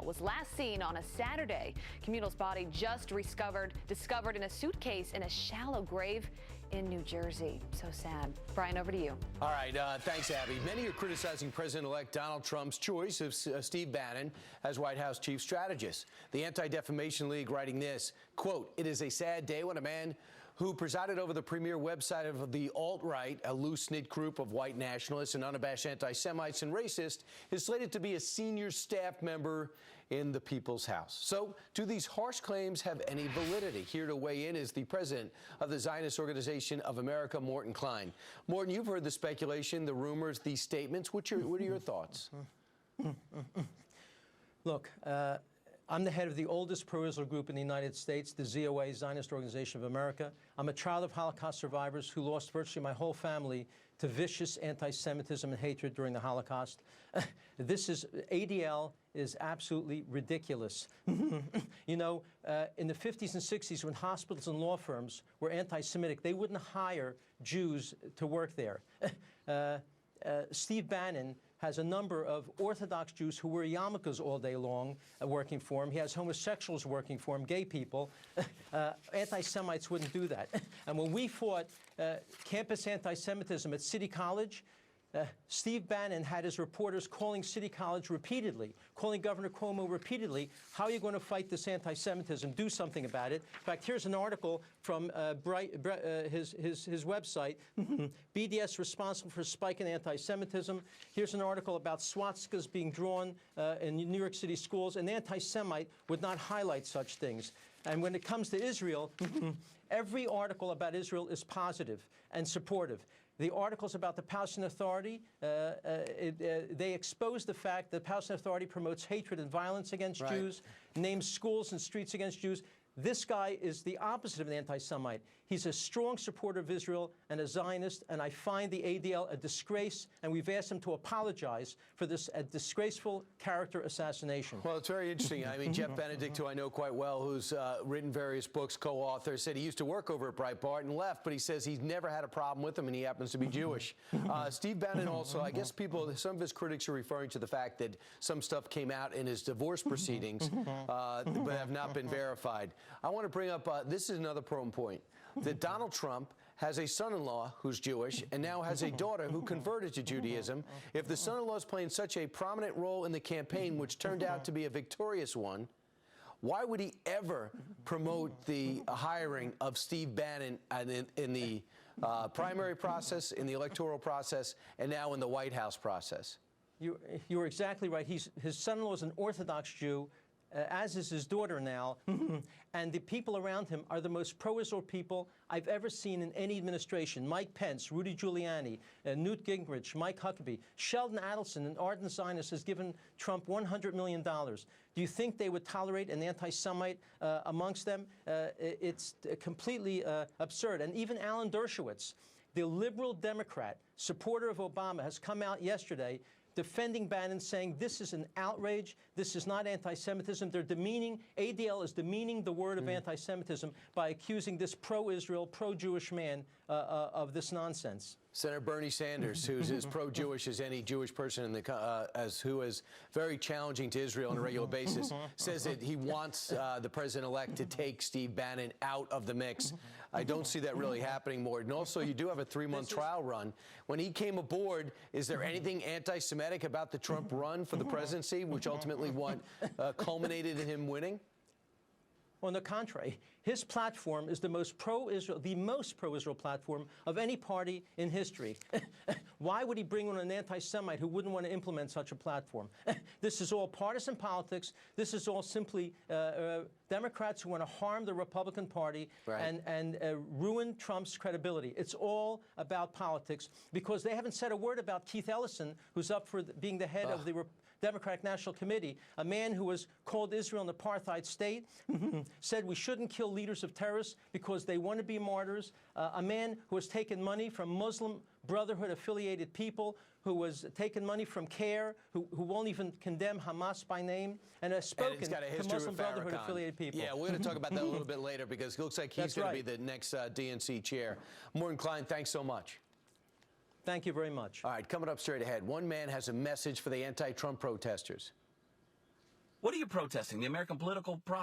was last seen on a Saturday. Communal's body just discovered in a suitcase in a shallow grave in New Jersey. So sad. Brian, over to you. All right. Thanks, Abby. Many are criticizing President-elect Donald Trump's choice of Steve Bannon as White House chief strategist. The Anti-Defamation League writing this, quote, "It is a sad day when a man who presided over the premier website of the alt-right, a loose-knit group of white nationalists and unabashed anti-Semites and racists, is slated to be a senior staff member in the People's House." So, do these harsh claims have any validity? Here to weigh in is the president of the Zionist Organization of America, Morton Klein. Morton, you've heard the speculation, the rumors, these statements. What are your thoughts? Look, I'm the head of the oldest pro-Israel group in the United States, the ZOA, Zionist Organization of America. I'm a child of Holocaust survivors who lost virtually my whole family to vicious anti-Semitism and hatred during the Holocaust. ADL is absolutely ridiculous. You know, in the 50s and 60s, when hospitals and law firms were anti-Semitic, they wouldn't hire Jews to work there. Steve Bannon has a number of Orthodox Jews who wear yarmulkes all day long working for him. He has homosexuals working for him, gay people. Anti-Semites wouldn't do that. And when we fought campus anti-Semitism at City College, Steve Bannon had his reporters calling City College repeatedly, calling Governor Cuomo repeatedly, "How are you going to fight this anti-Semitism? Do something about it." In fact, here's an article from his website, BDS responsible for a spike in anti-Semitism. Here's an article about swastikas being drawn in New York City schools. An anti-Semite would not highlight such things. And when it comes to Israel, every article about Israel is positive and supportive. The articles about the Palestinian Authority, they expose the fact that the Palestinian Authority promotes hatred and violence against Jews, names schools and streets against Jews. This guy is the opposite of an anti-Semite. He's a strong supporter of Israel and a Zionist, and I find the ADL a disgrace, and we've asked him to apologize for this disgraceful character assassination. Well, it's very interesting. I mean, Jeff Benedict, who I know quite well, who's written various books, co-author, said he used to work over at Breitbart and left, but he says he's never had a problem with him, and he happens to be Jewish. Steve Bannon also, I guess some of his critics are referring to the fact that some stuff came out in his divorce proceedings, but have not been verified. I want to bring up, this is another important point, that Donald Trump has a son-in-law who's Jewish and now has a daughter who converted to Judaism. If the son-in-law is playing such a prominent role in the campaign, which turned out to be a victorious one, why would he ever promote the hiring of Steve Bannon in the primary process, in the electoral process, and now in the White House process? You're exactly right. His son-in-law is an Orthodox Jew, as is his daughter now, and the people around him are the most pro-Israel people I've ever seen in any administration. Mike Pence, Rudy Giuliani, Newt Gingrich, Mike Huckabee. Sheldon Adelson, an ardent Zionist, has given Trump $100 million. Do you think they would tolerate an anti-Semite amongst them? It's completely absurd. And even Alan Dershowitz, the liberal Democrat, supporter of Obama, has come out yesterday defending Bannon, saying this is an outrage, this is not anti-Semitism. They're demeaning, ADL is demeaning the word of anti-Semitism by accusing this pro-Israel, pro-Jewish man of this nonsense. Senator Bernie Sanders, who's as pro-Jewish as any Jewish person in the who is very challenging to Israel on a regular basis, says that he wants the president-elect to take Steve Bannon out of the mix. I don't see that really happening, Morton. Also, you do have a 3-month trial run. When he came aboard, is there anything anti-Semitic about the Trump run for the presidency, which ultimately culminated in him winning? On the contrary, his platform is the most pro-Israel platform of any party in history. Why would he bring on an anti-Semite who wouldn't want to implement such a platform? This is all partisan politics. This is all simply Democrats who want to harm the Republican Party and ruin Trump's credibility. It's all about politics because they haven't said a word about Keith Ellison, who's up for being the head of the Democratic National Committee, a man who has called Israel an apartheid state, said we shouldn't kill leaders of terrorists because they want to be martyrs, a man who has taken money from Muslim Brotherhood-affiliated people, who has taken money from CARE, who won't even condemn Hamas by name, and has spoken to Muslim Brotherhood-affiliated people. Yeah, we're going to talk about that a little bit later because it looks like he's going to be the next DNC chair. Morton Klein, thanks so much. Thank you very much. All right, coming up straight ahead, one man has a message for the anti-Trump protesters. What are you protesting? The American political process?